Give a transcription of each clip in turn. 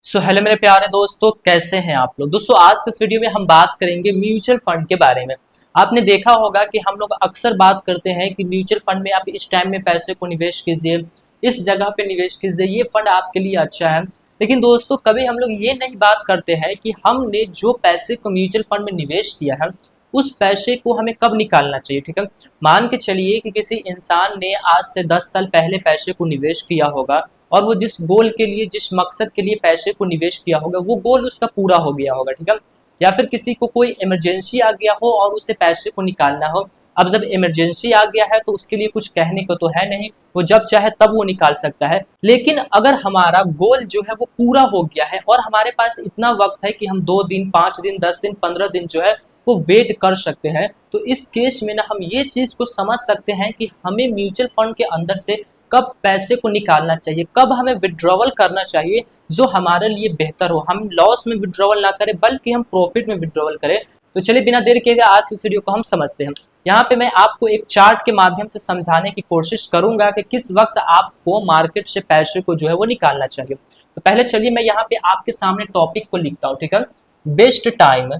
Hello मेरे प्यारे दोस्तों, कैसे हैं आप लोग। दोस्तों आज के इस वीडियो में हम बात करेंगे म्यूचुअल फंड के बारे में। आपने देखा होगा कि हम लोग अक्सर बात करते हैं कि म्यूचुअल फंड में आप इस टाइम में पैसे को निवेश कीजिए, इस जगह पे निवेश कीजिए, ये फंड आपके लिए अच्छा है। लेकिन दोस्तों कभी हम लोग ये नहीं बात करते हैं कि हमने जो पैसे को म्यूचुअल फंड में निवेश किया है उस पैसे को हमें कब निकालना चाहिए। ठीक है, मान के चलिए कि किसी इंसान ने आज से 10 साल पहले पैसे को निवेश किया होगा और वो जिस गोल के लिए, जिस मकसद के लिए पैसे को निवेश किया होगा वो गोल उसका पूरा हो गया होगा। ठीक है, या फिर किसी को कोई इमरजेंसी आ गया हो और उसे पैसे को निकालना हो। अब जब इमरजेंसी आ गया है तो उसके लिए कुछ कहने को तो है नहीं, वो जब चाहे तब वो निकाल सकता है। लेकिन अगर हमारा गोल जो है वो पूरा हो गया है और हमारे पास इतना वक्त है कि हम 2 दिन, 5 दिन, 10 दिन, 15 दिन जो है वो वेट कर सकते हैं, तो इस केस में ना हम ये चीज को समझ सकते हैं कि हमें म्यूचुअल फंड के अंदर से कब पैसे को निकालना चाहिए, कब हमें विड्रॉवल करना चाहिए जो हमारे लिए बेहतर हो। हम लॉस में विड्रॉवल ना करें बल्कि हम प्रॉफिट में विड्रॉवल करें। तो चलिए बिना देर किए आज की इस वीडियो को हम समझते हैं। यहाँ पे मैं आपको एक चार्ट के माध्यम से समझाने की कोशिश करूंगा कि किस वक्त आपको मार्केट से पैसे को जो है वो निकालना चाहिए। तो पहले चलिए मैं यहाँ पे आपके सामने टॉपिक को लिखता हूँ। ठीक है, best time,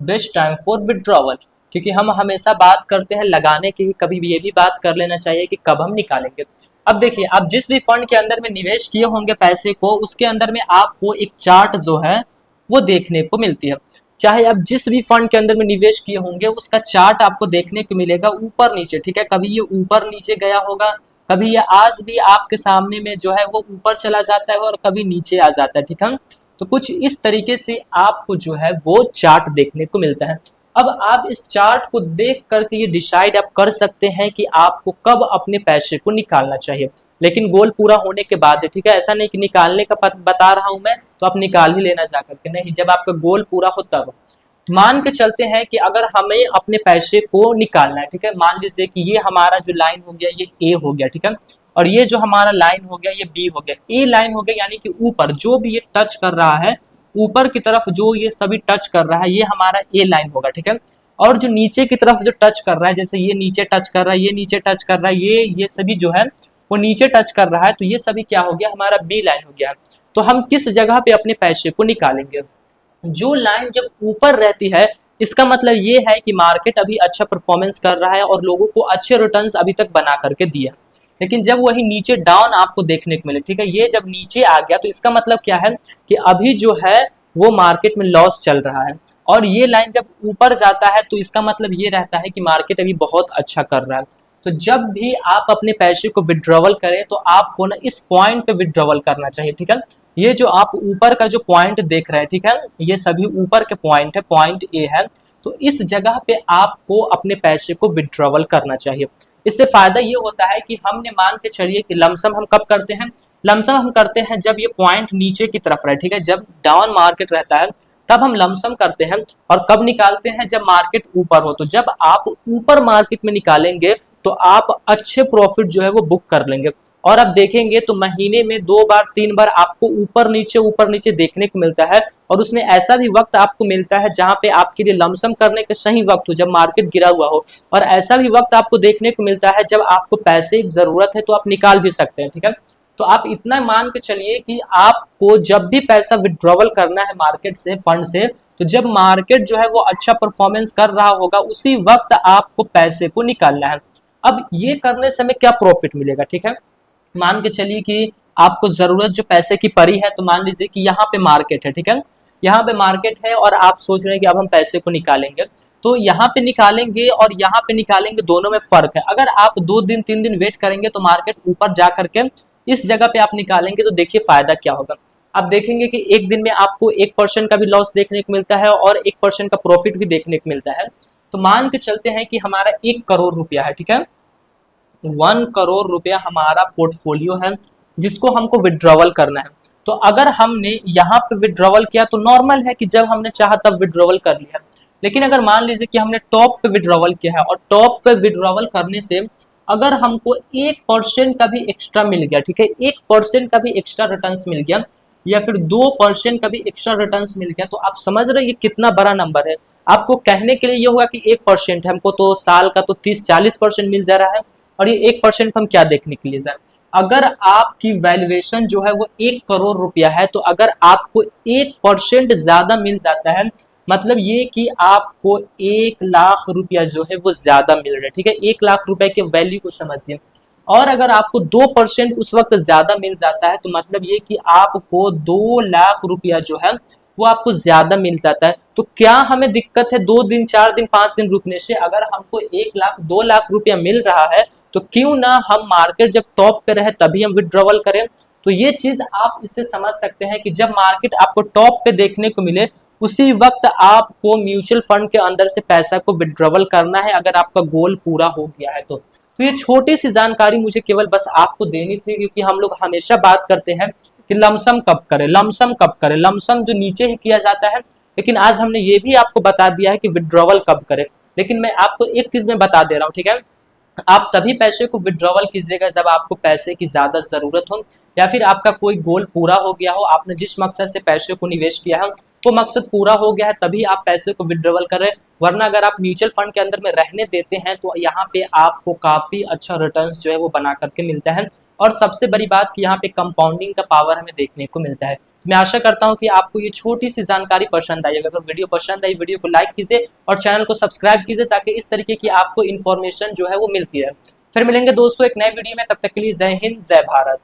best time for withdrawal, क्योंकि हम हमेशा बात करते हैं लगाने की, कभी भी ये भी बात कर लेना चाहिए कि कब हम निकालेंगे। अब देखिए, आप जिस भी फंड के अंदर में निवेश किए होंगे पैसे को, उसके अंदर में आपको एक चार्ट जो है वो देखने को मिलती है। चाहे आप जिस भी फंड के अंदर में निवेश किए होंगे उसका चार्ट आपको देखने को मिलेगा ऊपर नीचे। ठीक है, कभी ये ऊपर नीचे गया होगा, कभी ये आज भी आपके सामने में जो है वो ऊपर चला जाता है और कभी नीचे आ जाता है। ठीक है, तो कुछ इस तरीके से आपको जो है वो चार्ट देखने को मिलता है। अब आप इस चार्ट को देख करके ये डिसाइड आप कर सकते हैं कि आपको कब अपने पैसे को निकालना चाहिए, लेकिन गोल पूरा होने के बाद। ठीक है, ऐसा नहीं कि निकालने का बता रहा हूं मैं तो आप निकाल ही लेना जा करके, नहीं, जब आपका गोल पूरा हो तब। मान के चलते हैं कि अगर हमें अपने पैसे को निकालना है, ठीक है, मान लीजिए कि ये हमारा जो लाइन हो गया ये ए हो गया। ठीक है, और ये जो हमारा लाइन हो गया ये बी हो गया, ए लाइन हो गया, यानी कि ऊपर जो भी ये टच कर रहा है, ऊपर की तरफ जो ये सभी टच कर रहा है ये हमारा ए लाइन होगा। ठीक है, और जो नीचे की तरफ जो टच कर रहा है, जैसे ये नीचे टच कर रहा है, ये नीचे टच कर रहा है, ये सभी जो है वो नीचे टच कर रहा है, तो ये सभी क्या हो गया, हमारा बी लाइन हो गया। तो हम किस जगह पे अपने पैसे को निकालेंगे। जो लाइन जब ऊपर रहती है इसका मतलब ये है कि मार्केट अभी अच्छा परफॉर्मेंस कर रहा है और लोगों को अच्छे रिटर्न्स अभी तक बना करके दिया। लेकिन जब वही नीचे डाउन आपको देखने को मिले, ठीक है, ये जब नीचे आ गया तो इसका मतलब क्या है कि अभी जो है वो मार्केट में लॉस चल रहा है। और ये लाइन जब ऊपर जाता है तो इसका मतलब ये रहता है कि मार्केट अभी बहुत अच्छा कर रहा है। तो जब भी आप अपने पैसे को विड्रॉवल करें तो आपको ना इस पॉइंट पे विड्रॉवल करना चाहिए। ठीक है, ये जो आप ऊपर का जो पॉइंट देख रहे हैं, ठीक है, ये सभी ऊपर के पॉइंट है, पॉइंट ए है, तो इस जगह पे आपको अपने पैसे को विड्रॉवल करना चाहिए। इससे फायदा ये होता है कि हमने मान के चलिए कि लमसम हम कब करते हैं, लमसम हम करते हैं जब ये पॉइंट नीचे की तरफ रहे। ठीक है, जब डाउन मार्केट रहता है तब हम लमसम करते हैं, और कब निकालते हैं, जब मार्केट ऊपर हो। तो जब आप ऊपर मार्केट में निकालेंगे तो आप अच्छे प्रॉफिट जो है वो बुक कर लेंगे। और आप देखेंगे तो महीने में 2 बार 3 बार आपको ऊपर नीचे देखने को मिलता है, और उसमें ऐसा भी वक्त आपको मिलता है जहां पे आपके लिए लमसम करने का सही वक्त हो, जब मार्केट गिरा हुआ हो, और ऐसा भी वक्त आपको देखने को मिलता है जब आपको पैसे की जरूरत है तो आप निकाल भी सकते हैं। ठीक है, तो आप इतना मान के चलिए कि आपको जब भी पैसा विड्रॉवल करना है मार्केट से, फंड से, तो जब मार्केट जो है वो अच्छा परफॉर्मेंस कर रहा होगा उसी वक्त आपको पैसे को निकालना है। अब ये करने से हमें क्या प्रॉफिट मिलेगा। ठीक है, मान के चलिए कि आपको जरूरत जो पैसे की पड़ी है, तो मान लीजिए कि यहाँ पे मार्केट है। ठीक है, यहाँ पे मार्केट है और आप सोच रहे हैं कि अब हम पैसे को निकालेंगे, तो यहाँ पे निकालेंगे और यहाँ पे निकालेंगे, दोनों में फर्क है। अगर आप 2 दिन 3 दिन वेट करेंगे तो मार्केट ऊपर जा करके इस जगह पे आप निकालेंगे, तो देखिए फायदा क्या होगा। आप देखेंगे कि एक दिन में आपको 1% का भी लॉस देखने को मिलता है और 1% का प्रॉफिट भी देखने को मिलता है। तो मान के चलते हैं कि हमारा 1 करोड़ रुपया है। ठीक है, 1 करोड़ रुपया हमारा पोर्टफोलियो है जिसको हमको विड्रॉवल करना है। तो अगर हमने यहाँ पे विड्रॉवल किया तो नॉर्मल है कि जब हमने चाहा तब विड्रॉवल कर लिया। लेकिन अगर मान लीजिए कि हमने टॉप पे विड्रॉवल किया है, और टॉप पे विड्रॉवल करने से अगर हमको 1% का भी एक्स्ट्रा मिल गया, ठीक है, 1% का भी एक्स्ट्रा रिटर्न्स मिल गया, या फिर 2% का भी एक्स्ट्रा रिटर्न्स मिल गया, तो आप समझ रहे हैं ये कितना बड़ा नंबर है। आपको कहने के लिए ये होगा कि 1% हमको तो साल का तो 30-40% मिल जा रहा है, और ये 1% हम क्या देखने के लिए जाए। अगर आपकी वैल्यूएशन जो है वो 1 करोड़ रुपया है, तो अगर आपको 1% ज्यादा मिल जाता है, मतलब ये कि आपको 1 लाख रुपया जो है वो ज्यादा मिल रहा है, ठीक है, 1 लाख रुपए के वैल्यू को समझिए। और अगर आपको 2% उस वक्त ज्यादा मिल जाता है, तो मतलब ये कि आपको 2 लाख रुपया जो है वो आपको ज्यादा मिल जाता है। तो क्या हमें दिक्कत है 2 दिन, 4 दिन, 5 दिन रुकने से? अगर हमको 1 लाख, 2 लाख रुपया मिल रहा है, तो क्यों ना हम मार्केट जब टॉप पे रहे तभी हम विड्रॉवल करें। तो ये चीज आप इससे समझ सकते हैं कि जब मार्केट आपको टॉप पे देखने को मिले, उसी वक्त आपको म्यूचुअल फंड के अंदर से पैसा को विड्रॉवल करना है, अगर आपका गोल पूरा हो गया है तो ये छोटी सी जानकारी मुझे केवल बस आपको देनी थी, क्योंकि हम लोग हमेशा बात करते हैं कि लमसम कब करें, लमसम कब करें, लमसम जो नीचे ही किया जाता है, लेकिन आज हमने ये भी आपको बता दिया है कि विड्रॉवल कब करें। लेकिन मैं आपको एक चीज में बता दे रहा हूँ, ठीक है, आप तभी पैसे को विड्रॉवल कीजिएगा जब आपको पैसे की ज्यादा जरूरत हो, या फिर आपका कोई गोल पूरा हो गया हो, आपने जिस मकसद से पैसे को निवेश किया है वो मकसद पूरा हो गया है, तभी आप पैसे को विड्रॉवल करें। वरना अगर आप म्यूचुअल फंड के अंदर में रहने देते हैं तो यहाँ पे आपको काफी अच्छा रिटर्न्स जो है वो बना करके मिलता है। और सबसे बड़ी बात कि यहाँ पे कंपाउंडिंग का पावर हमें देखने को मिलता है। तो मैं आशा करता हूँ कि आपको ये छोटी सी जानकारी पसंद आई। अगर वीडियो पसंद आई, वीडियो को लाइक कीजिए और चैनल को सब्सक्राइब कीजिए, ताकि इस तरीके की आपको इन्फॉर्मेशन जो है वो मिलती है। फिर मिलेंगे दोस्तों एक नए वीडियो में, तब तक के लिए जय हिंद, जय भारत।